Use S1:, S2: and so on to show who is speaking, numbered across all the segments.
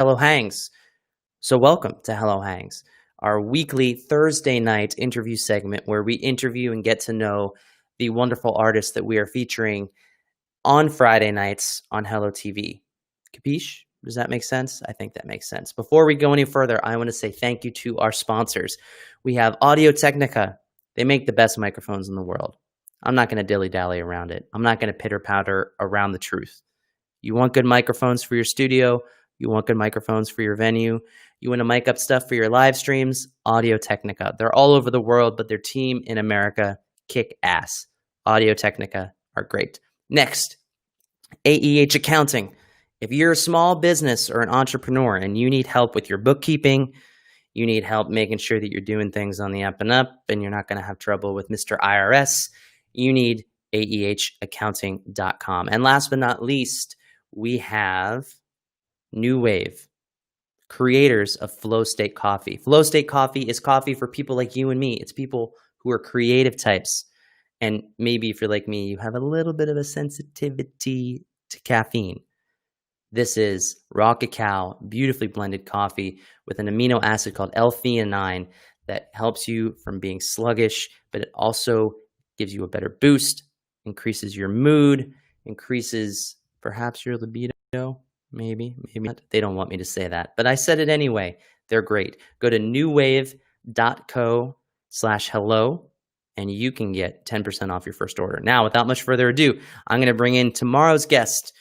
S1: Hello Hangs. So welcome to Hello Hangs, our weekly Thursday night interview segment where we interview and get to know the wonderful artists that we are featuring on Friday nights on HelloooTV. Capiche? Does that make sense? I think that makes sense. Before we go any further, I want to say thank you to our sponsors. We have Audio-Technica. They make the best microphones in the world. I'm not going to dilly-dally around it. I'm not going to pitter-patter around the truth. You want good microphones for your studio? You want good microphones for your venue? You want to mic up stuff for your live streams? Audio-Technica. They're all over the world, but their team in America kick ass. Audio-Technica are great. Next, AEH Accounting. If you're a small business or an entrepreneur and you need help with your bookkeeping, you need help making sure that you're doing things on the up and up and you're not going to have trouble with Mr. IRS, you need AEHaccounting.com. And last but not least, we have NooWave, creators of Flow-State-Coffee. Flow-State-Coffee is coffee for people like you and me. It's people who are creative types. And maybe if you're like me, you have a little bit of a sensitivity to caffeine. This is raw cacao, beautifully blended coffee with an amino acid called L-theanine that helps you from being sluggish, but it also gives you a better boost, increases your mood, increases perhaps your libido. Maybe not. They don't want me to say that, but I said it anyway. They're great. Go to noowave.co/hello and you can get 10% off your first order. Now, without much further ado, I'm going to bring in tomorrow's guest,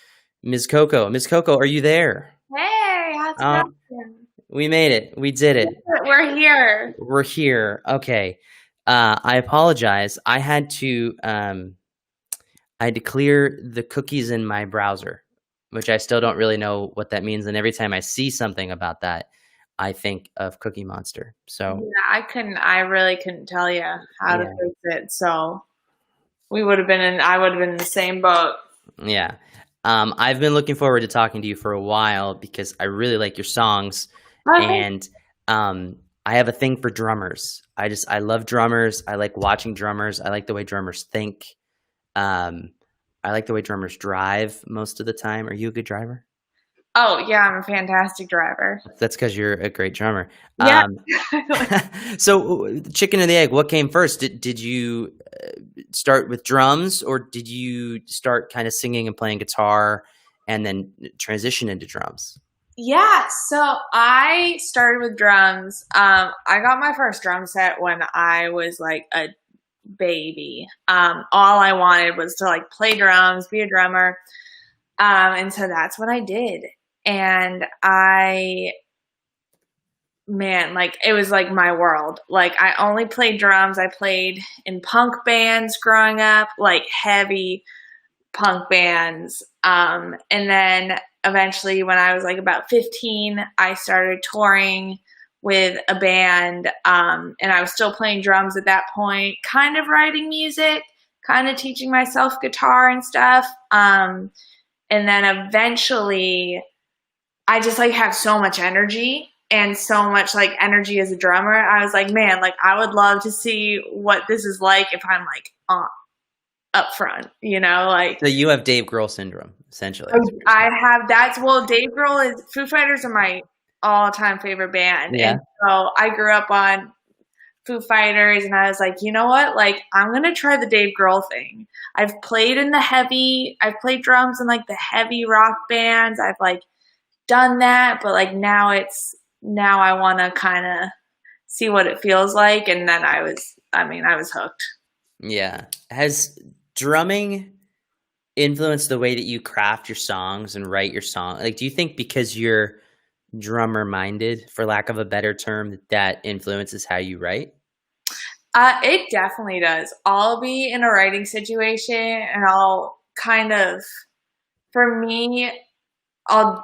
S1: Ms. CoCo. Ms. CoCo, are you there?
S2: Hey, how's it going?
S1: We made it. We did it.
S2: We're here.
S1: We're here. Okay. I apologize. I had to clear the cookies in my browser, which I still don't really know what that means. And every time I see something about that, I think of Cookie Monster. So
S2: yeah, I really couldn't tell you how to fix it. So I would have been in the same boat.
S1: Yeah. I've been looking forward to talking to you for a while because I really like your songs.
S2: Okay.
S1: And I have a thing for drummers. I love drummers. I like watching drummers. I like the way drummers think. I like the way drummers drive most of the time. Are you a good driver?
S2: Oh, yeah, I'm a fantastic driver.
S1: That's because you're a great drummer.
S2: Yeah.
S1: So chicken or the egg, what came first? Did you start with drums or did you start kind of singing and playing guitar and then transition into drums?
S2: Yeah, so I started with drums. I got my first drum set when I was like a baby. All I wanted was to like play drums, be a drummer. And so that's what I did. And it was like my world. Like I only played drums. I played in punk bands growing up, like heavy punk bands. And then eventually when I was like about 15, I started touring with a band. And I was still playing drums at that point, kind of writing music, kind of teaching myself guitar and stuff. And then eventually I just like have so much energy and so much like energy as a drummer. I was like, man, like I would love to see what this is like if I'm like up front, you know, like.
S1: So you have Dave Grohl syndrome, essentially.
S2: I have Dave Grohl is Foo Fighters are my all-time favorite band.
S1: Yeah.
S2: And so I grew up on Foo Fighters and I was like, you know what? Like I'm going to try the Dave Grohl thing. I've played drums in like the heavy rock bands. I've like done that, but like now I want to kind of see what it feels like. And then I was hooked.
S1: Yeah. Has drumming influenced the way that you craft your songs and write your song? Like, do you think because you're drummer minded, for lack of a better term, that influences how you write?
S2: It definitely does. I'll be in a writing situation and I'll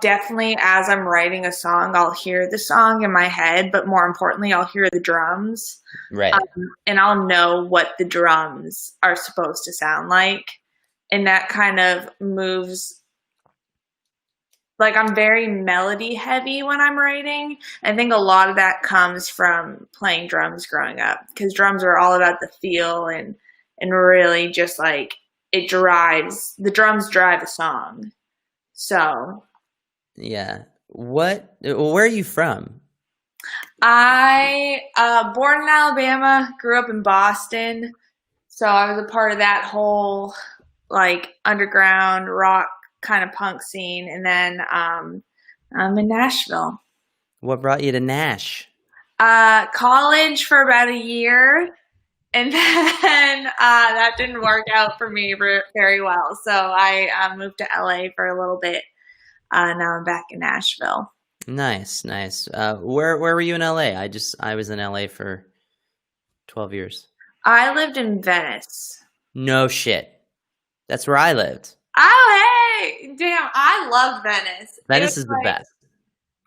S2: definitely, as I'm writing a song, I'll hear the song in my head, but more importantly, I'll hear the drums.
S1: Right.
S2: And I'll know what the drums are supposed to sound like. And that kind of moves, like I'm very melody heavy when I'm writing. I think a lot of that comes from playing drums growing up because drums are all about the feel and really just like the drums drive a song. So
S1: Yeah. Where are you from?
S2: I born in Alabama, grew up in Boston, so I was a part of that whole like underground rock kind of punk scene, and then I'm in Nashville.
S1: What brought you to Nash?
S2: College for about a year, and then that didn't work out for me very well. So I moved to LA for a little bit. Now I'm back in Nashville.
S1: Nice, nice. Where were you in LA? I was in LA for 12 years.
S2: I lived in Venice.
S1: No shit. That's where I lived.
S2: Oh, hey! Damn, I love Venice. It was
S1: Venice is the
S2: like,
S1: best.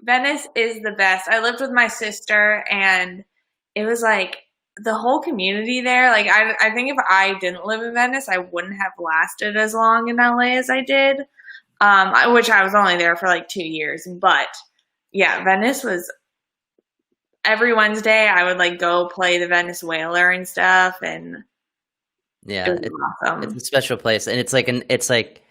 S2: Venice is the best. I lived with my sister, and it was like the whole community there. Like, I think if I didn't live in Venice, I wouldn't have lasted as long in LA as I did, which I was only there for like 2 years. But yeah, Venice was every Wednesday I would like go play the Venice Whaler and stuff, and it
S1: Yeah,
S2: was
S1: it's
S2: awesome.
S1: a special place, and it's like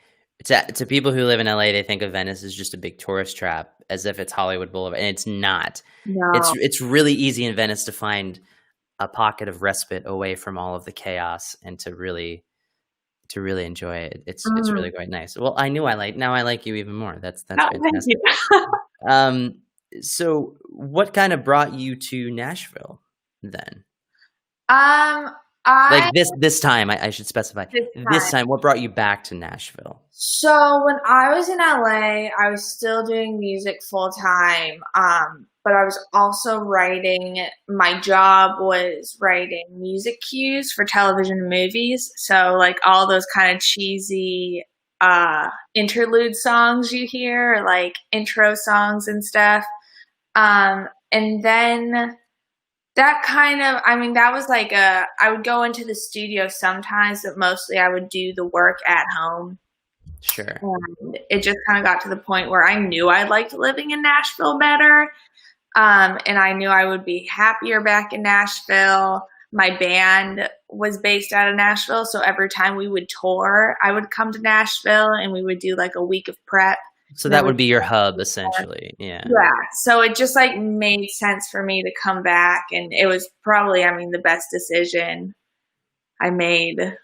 S1: to people who live in LA, they think of Venice as just a big tourist trap, as if it's Hollywood Boulevard, and it's not.
S2: No.
S1: It's really easy in Venice to find a pocket of respite away from all of the chaos and to really enjoy it. It's
S2: Mm.
S1: really quite nice. Well, now I like you even more. That's
S2: Oh, thank
S1: fantastic.
S2: you.
S1: Um, so what kind of brought you to Nashville then?
S2: Um,
S1: Like
S2: I
S1: this time, I should specify.
S2: this
S1: This
S2: time.
S1: time, what brought you back to Nashville?
S2: So when I was in LA, I was still doing music full time. But I was also writing. My job was writing music cues for television and movies. So like all those kind of cheesy interlude songs you hear, like intro songs and stuff. And then that kind of, I mean, that was like I would go into the studio sometimes, but mostly I would do the work at home.
S1: Sure.
S2: And it just kind of got to the point where I knew I liked living in Nashville better. And I knew I would be happier back in Nashville. My band was based out of Nashville. So every time we would tour, I would come to Nashville and we would do like a week of prep.
S1: So
S2: And then
S1: that
S2: we
S1: would be your hub, essentially. Yeah.
S2: yeah. So it just like made sense for me to come back. And it was probably, I mean, the best decision I made.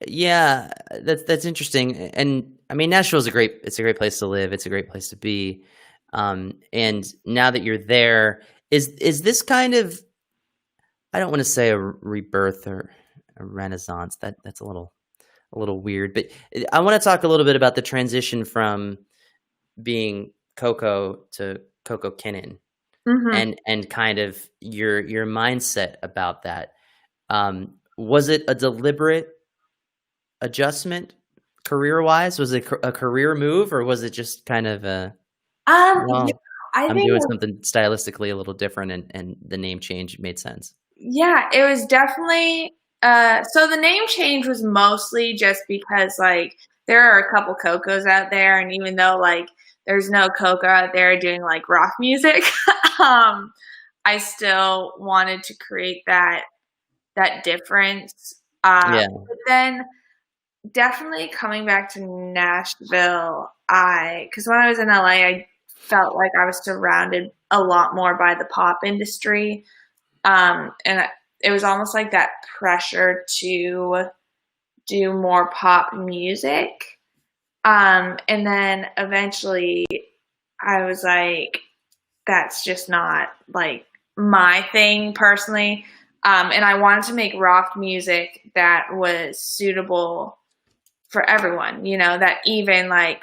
S1: Yeah, that's interesting. And I mean, Nashville's it's a great place to live. It's a great place to be. And now that you're there, is this kind of, I don't want to say a rebirth or a renaissance. That's a little weird, but I want to talk a little bit about the transition from being CoCo to CoCoKinnon
S2: Hmm.
S1: and kind of your mindset about that. Was it a deliberate adjustment career wise? Was it a career move, or was it just kind of a,
S2: Yeah,
S1: well,
S2: I
S1: I'm
S2: think,
S1: doing something stylistically a little different, and the name change made sense?
S2: yeah, it was definitely, so the name change was mostly just because, like, there are a couple CoCos out there, and even though, like, there's no CoCo out there doing, like, rock music, um, I still wanted to create that difference.
S1: Yeah.
S2: But then definitely coming back to Nashville, because when I was in LA, I felt like I was surrounded a lot more by the pop industry. And it was almost like that pressure to do more pop music. And then eventually I was like, that's just not like my thing personally. And I wanted to make rock music that was suitable for everyone, you know, that even like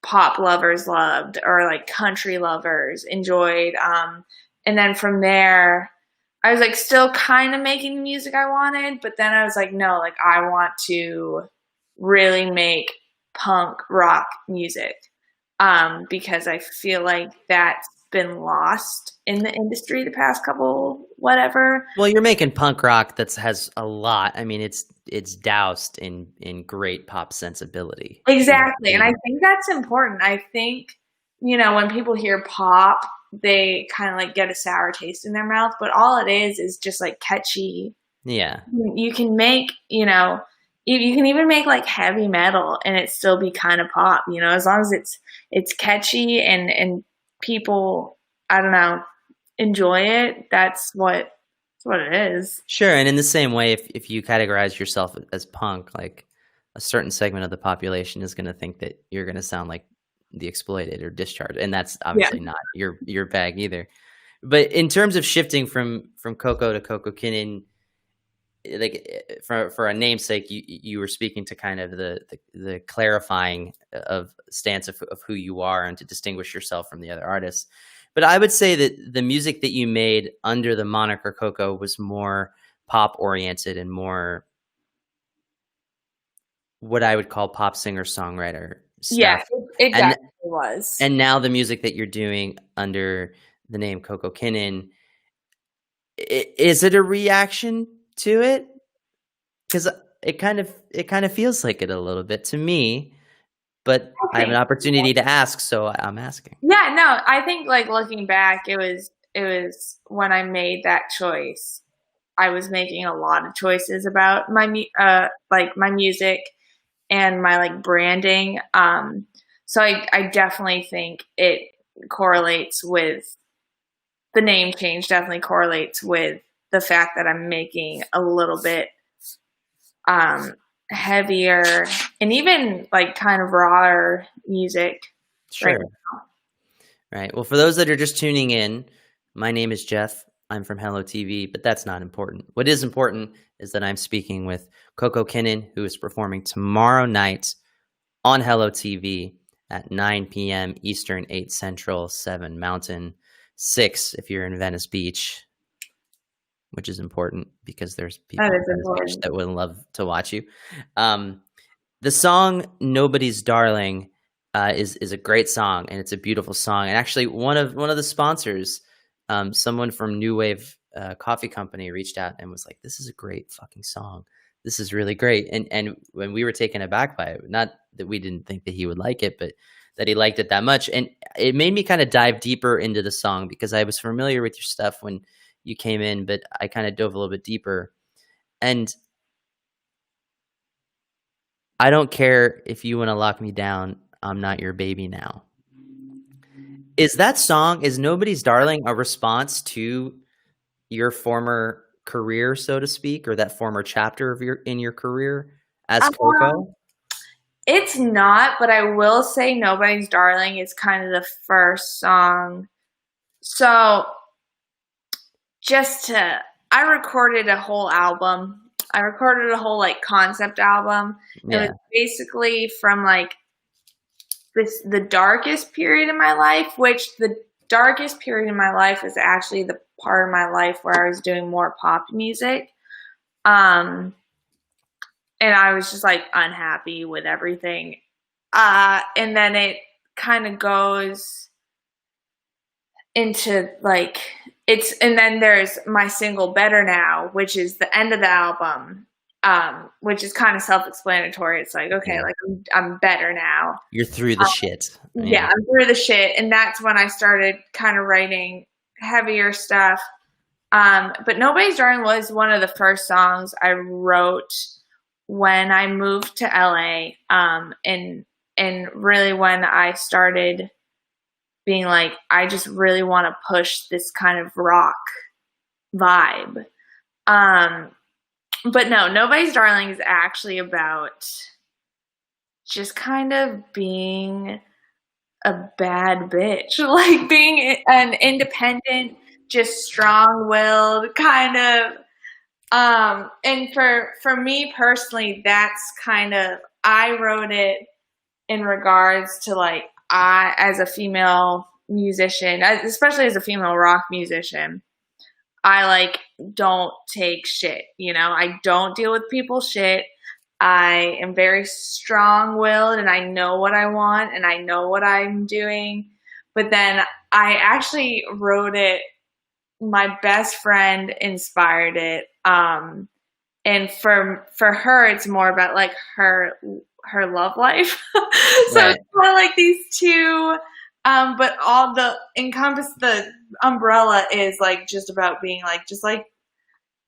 S2: pop lovers loved or like country lovers enjoyed. And then from there, I was like still kind of making the music I wanted, but then I was like, no, like I want to really make punk rock music because I feel like that's been lost in the industry the past couple whatever.
S1: Well, you're making punk rock that has a lot. I mean, it's doused in great pop sensibility. You know what
S2: Exactly.
S1: I
S2: And I
S1: mean?
S2: think that's important. I think, you know, when people hear pop, they kind of like get a sour taste in their mouth, but all it is just like catchy.
S1: Yeah.
S2: You can make, you know, you can even make like heavy metal and it still be kind of pop, you know, as long as it's catchy and people, I don't know, enjoy it. That's what it is.
S1: Sure, and in the same way, if you categorize yourself as punk, like a certain segment of the population is going to think that you're going to sound like the Exploited or Discharge, and that's
S2: Yeah.
S1: obviously not your bag either. But in terms of shifting from CoCo to CoCoKinnon, like for a namesake, you were speaking to kind of the clarifying of stance of who you are and to distinguish yourself from the other artists. But I would say that the music that you made under the moniker CoCo was more pop oriented and more what I would call pop singer songwriter stuff.
S2: Yeah, it
S1: and
S2: definitely was.
S1: and now the music that you're doing under the name CoCoKinnon, is it a reaction to it? Because it kind of feels like it a little bit to me, but I have an opportunity to ask, so I'm asking.
S2: Yeah, no, I think like looking back, it was when I made that choice. I was making a lot of choices about my my music and my like branding. So I definitely think it correlates with the name change. Definitely correlates with the fact that I'm making a little bit heavier and even like kind of rawer music.
S1: Sure.
S2: Right now.
S1: Right. Well, for those that are just tuning in, my name is Jeff. I'm from HelloooTV, but that's not important. What is important is that I'm speaking with CoCoKinnon, who is performing tomorrow night on HelloooTV at 9 p.m. Eastern, 8 Central, 7 Mountain, 6 if you're in Venice Beach, which is important because there's people in Venice Beach that would love to watch you. The song "Nobody's Darling" is a great song, and it's a beautiful song. And actually, one of the sponsors, someone from NooWave Coffee Company, reached out and was like, "This is a great fucking song. This is really great." And when we were taken aback by it, not that we didn't think that he would like it, but that he liked it that much, and it made me kind of dive deeper into the song because I was familiar with your stuff when you came in, but I kind of dove a little bit deeper. And I don't care if you want to lock me down, I'm not your baby now. Is that song, is Nobody's Darling, a response to your former career, so to speak, or that former chapter of your career as CoCo?
S2: It's not, but I will say Nobody's Darling is kind of the first song. So I recorded a whole album. I recorded a whole like concept album. Yeah. It was basically from like the darkest period in my life, which the darkest period in my life is actually the part of my life where I was doing more pop music. And I was just like unhappy with everything. And then it kind of goes into like, and then there's my single Better Now, which is the end of the album, which is kind of self-explanatory. It's like, okay, like I'm better now.
S1: You're through the shit.
S2: Yeah, I'm through the shit. And that's when I started kind of writing heavier stuff. But Nobody's Darling was one of the first songs I wrote when I moved to LA. And really when I started being like, I just really want to push this kind of rock vibe. But no, Nobody's Darling is actually about just kind of being a bad bitch, like being an independent, just strong-willed kind of. And for me personally, that's kind of, I wrote it in regards to like, I, as a female musician, especially as a female rock musician, I like don't take shit, you know, I don't deal with people's shit. I am very strong-willed and I know what I want and I know what I'm doing. But then I actually wrote it, my best friend inspired it. And for her, it's more about like her love life. So right. It's more like these two, but all the umbrella is like just about being like, just like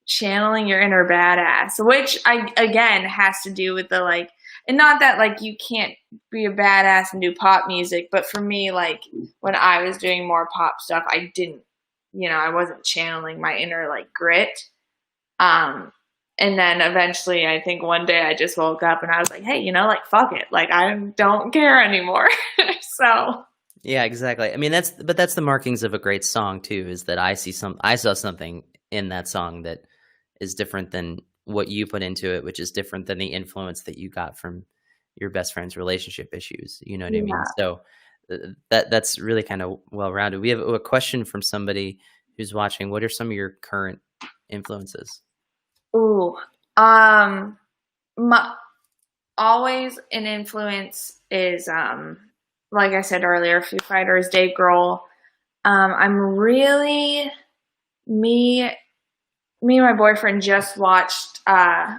S2: channeling your inner badass, which I again has to do with the like, and not that like you can't be a badass and do pop music, but for me, like when I was doing more pop stuff, I didn't, I wasn't channeling my inner like grit. Um, and then eventually, I think one day I just woke up and I was like, hey, like fuck it, like I don't care anymore. So
S1: Yeah, exactly. I mean, that's the markings of a great song too, is that I saw something in that song that is different than what you put into it, which is different than the influence that you got from your best friend's relationship issues. You know what I mean?
S2: yeah.
S1: So that's really kind of well-rounded. We have a question from somebody who's watching. What are some of your current influences?
S2: Ooh, my always an influence is like I said earlier, Foo Fighters, Dave Grohl. I'm really me and my boyfriend just watched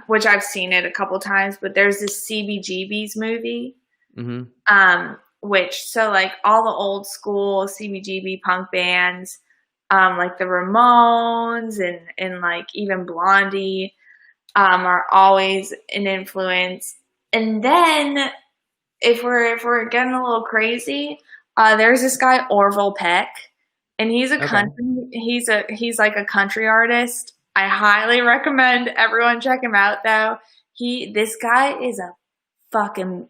S2: which I've seen it a couple times, but there's this CBGB's movie.
S1: Mm-hmm.
S2: Which so like all the old school CBGB punk bands, like the Ramones and like even Blondie, are always an influence. And then if we're getting a little crazy, there's this guy Orville Peck, and he's a
S1: Okay.
S2: country. He's like a country artist. I highly recommend everyone check him out. Though this guy is a fucking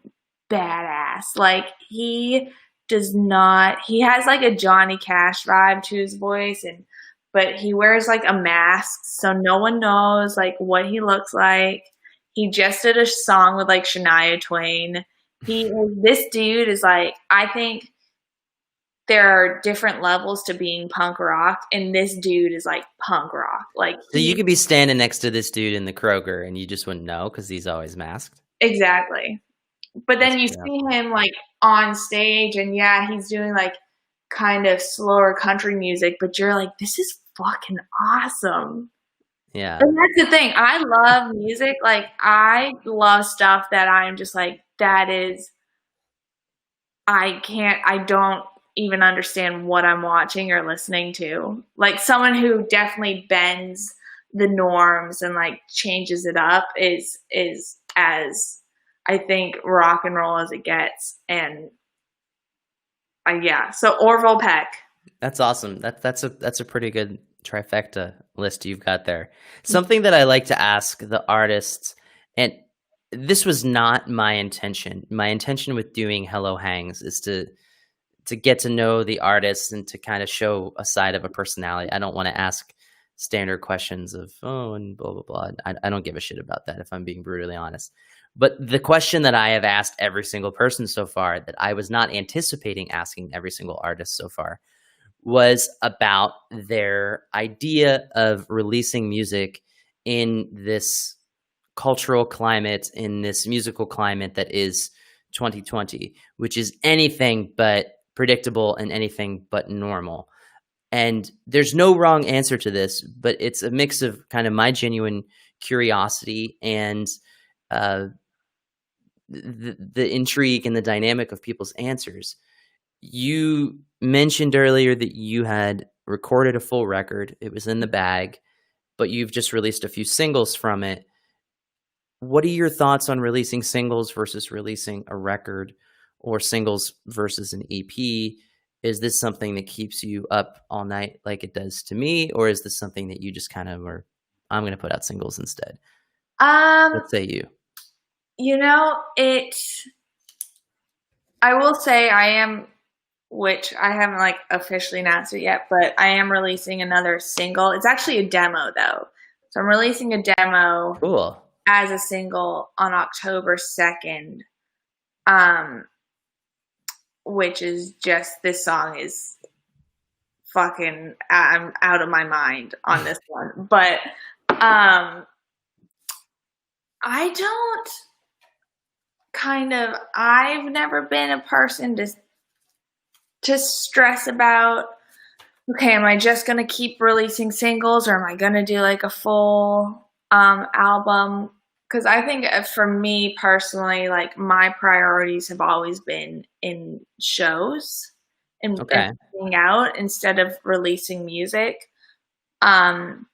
S2: badass. Like he does not. He has like a Johnny Cash vibe to his voice, but he wears like a mask, so no one knows like what he looks like. He just did a song with like Shania Twain. This dude is like, I think there are different levels to being punk rock, and this dude is like punk rock. Like
S1: So you could be standing next to this dude in the Kroger and you just wouldn't know because he's always masked.
S2: exactly. But
S1: That's
S2: then you
S1: pretty
S2: see
S1: awesome.
S2: him like on stage, and yeah, he's doing like kind of slower country music, but you're like, this is fucking awesome.
S1: Yeah.
S2: And that's the thing. I love music. Like I love stuff that I'm just like, I don't even understand what I'm watching or listening to. Like someone who definitely bends the norms and like changes it up is as I think rock and roll as it gets. And yeah, so Orville Peck.
S1: That's awesome. That's a pretty good trifecta list you've got there. Something that I like to ask the artists, and this was not my intention. My intention with doing Hello Hangs is to get to know the artists and to kind of show a side of a personality. I don't want to ask standard questions of and blah blah blah. I don't give a shit about that if I'm being brutally honest. But the question that I have asked every single person so far that I was not anticipating asking every single artist so far was about their idea of releasing music in this cultural climate, in this musical climate that is 2020, which is anything but predictable and anything but normal. And there's no wrong answer to this, but it's a mix of kind of my genuine curiosity and the intrigue and the dynamic of people's answers. You mentioned earlier that you had recorded a full record. It was in the bag, but you've just released a few singles from it. What are your thoughts on releasing singles versus releasing a record, or singles versus an EP? Is this something that keeps you up all night like it does to me? Or is this something that you just kind of are, I'm going to put out singles instead?
S2: Um,
S1: What say you?
S2: it. I will say I am, which I haven't like officially announced it yet, but I am releasing another single. It's actually a demo though, so I'm releasing a demo
S1: Cool.
S2: as a single on October 2nd. Which is just, this song is fucking, I'm out of my mind on this one. But I don't I've never been a person to stress about, okay, am I just going to keep releasing singles, or am I going to do like a full album? Because I think for me personally, like my priorities have always been in shows and
S1: Okay.
S2: being out instead of releasing music. Um,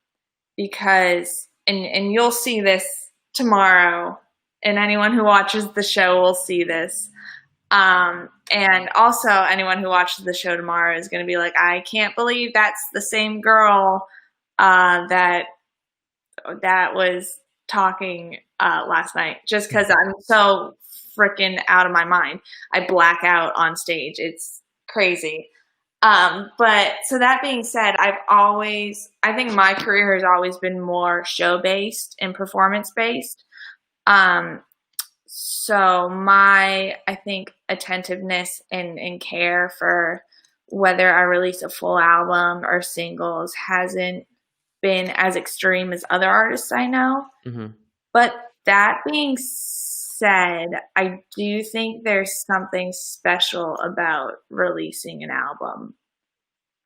S2: because and you'll see this tomorrow, and anyone who watches the show will see this. And also anyone who watches the show tomorrow is going to be like, I can't believe that's the same girl that was talking last night, just because I'm so freaking out of my mind. I black out on stage. It's crazy. But so that being said, I think my career has always been more show-based and performance-based. So I think attentiveness and care for whether I release a full album or singles hasn't been as extreme as other artists I know.
S1: Mm-hmm.
S2: But that being said, I do think there's something special about releasing an album,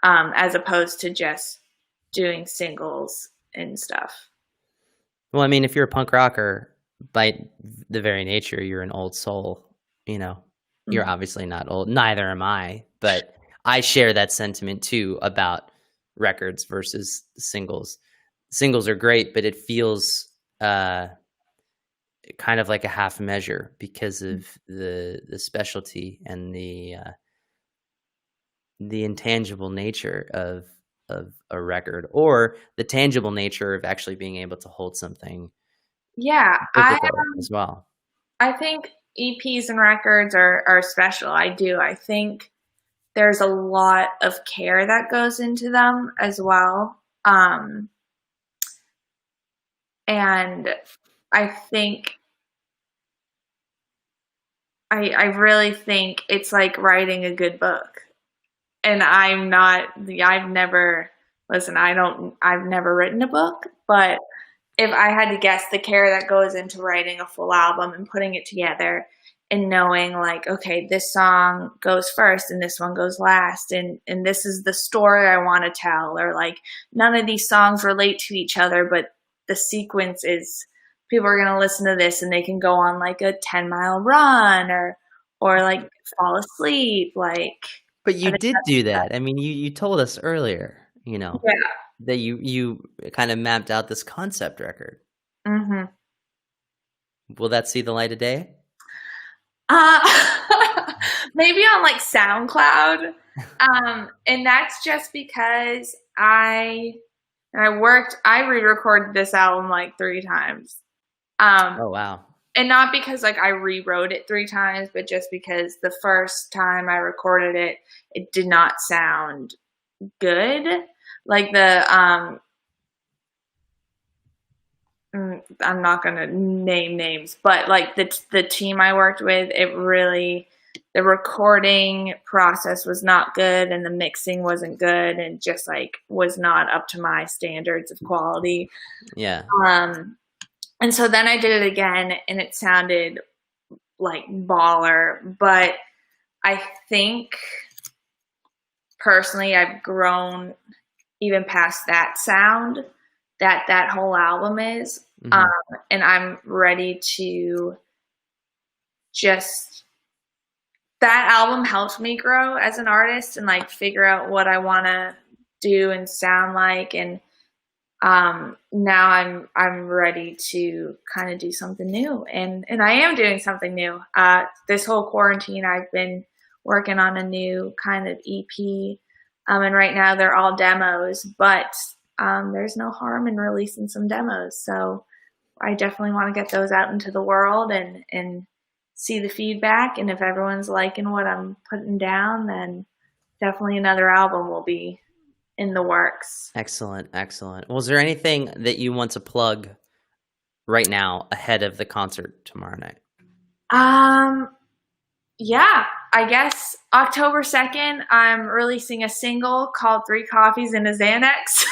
S2: as opposed to just doing singles and stuff.
S1: Well, I mean, if you're a punk rocker, by the very nature, you're an old soul. You're obviously not old. Neither am I, but I share that sentiment too about records versus singles. Singles are great, but it feels kind of like a half measure because of the specialty and the intangible nature of a record, or the tangible nature of actually being able to hold something.
S2: Yeah,
S1: as well.
S2: I think EPs and records are special. I do. I think there's a lot of care that goes into them as well. And I think I really think it's like writing a good book. And I've never written a book, but if I had to guess the care that goes into writing a full album and putting it together and knowing like, okay, this song goes first and this one goes last, and this is the story I want to tell, or like none of these songs relate to each other, but the sequence is people are going to listen to this and they can go on like a 10-mile run or like fall asleep.
S1: But you did do that. I mean, you told us earlier,
S2: Yeah.
S1: that you kind of mapped out this concept record.
S2: Mm-hmm.
S1: Will that see the light of day?
S2: Maybe on like SoundCloud. And that's just because I re-recorded this album like 3 times.
S1: Oh, wow.
S2: And not because like I rewrote it 3 times, but just because the first time I recorded it, it did not sound good. Like I'm not going to name names, but like the team I worked with, the recording process was not good and the mixing wasn't good and just like was not up to my standards of quality.
S1: Yeah.
S2: And so then I did it again and it sounded like baller, but I think personally I've grown even past that sound that whole album is. Mm-hmm. And I'm ready to that album helped me grow as an artist and like figure out what I want to do and sound like. And now I'm ready to kind of do something new, and I am doing something new. This whole quarantine, I've been working on a new kind of EP, and right now they're all demos, but there's no harm in releasing some demos. So I definitely want to get those out into the world and see the feedback. And if everyone's liking what I'm putting down, then definitely another album will be in the works.
S1: Excellent. Well, is there anything that you want to plug right now ahead of the concert tomorrow night?
S2: Yeah, I guess October 2nd, I'm releasing a single called 3 Coffees and a Xanax.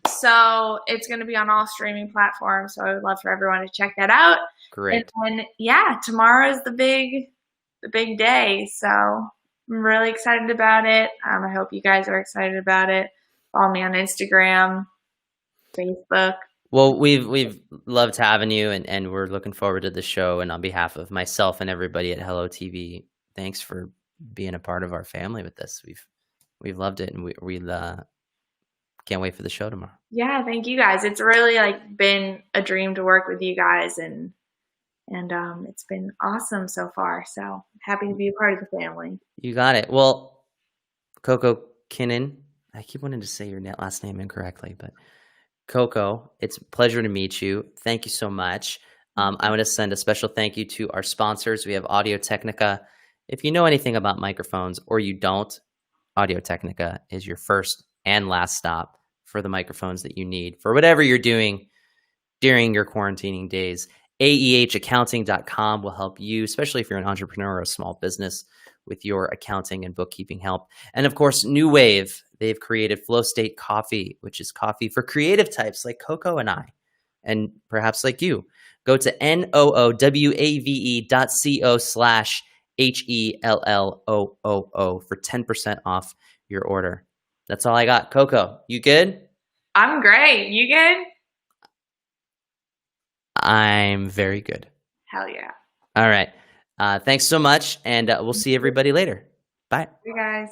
S2: So it's going to be on all streaming platforms. So I would love for everyone to check that out.
S1: Great.
S2: And yeah, tomorrow is the big day. So I'm really excited about it. I hope you guys are excited about it. Follow me on Instagram, Facebook.
S1: Well, we've loved having you, and we're looking forward to the show. And on behalf of myself and everybody at HelloooTV, thanks for being a part of our family with this. We've loved it, and Can't wait for the show tomorrow.
S2: Yeah, thank you guys. It's really like been a dream to work with you guys, and it's been awesome so far. So happy to be a part of the family.
S1: You got it. Well, CoCoKinnon, I keep wanting to say your last name incorrectly, but CoCo, it's a pleasure to meet you. Thank you so much. I want to send a special thank you to our sponsors. We have Audio-Technica. If you know anything about microphones or you don't, Audio-Technica is your first and last stop for the microphones that you need for whatever you're doing during your quarantining days. AEHaccounting.com will help you, especially if you're an entrepreneur or a small business, with your accounting and bookkeeping help. And of course, NooWave, they've created Flow-State-Coffee, which is coffee for creative types like CoCo and I, and perhaps like you. Go to NooWave.co/HELLOOO for 10% off your order. That's all I got. CoCo, you good?
S2: I'm great. You good?
S1: I'm very good.
S2: Hell yeah.
S1: All right. Thanks so much, and we'll see everybody later. Bye.
S2: You guys.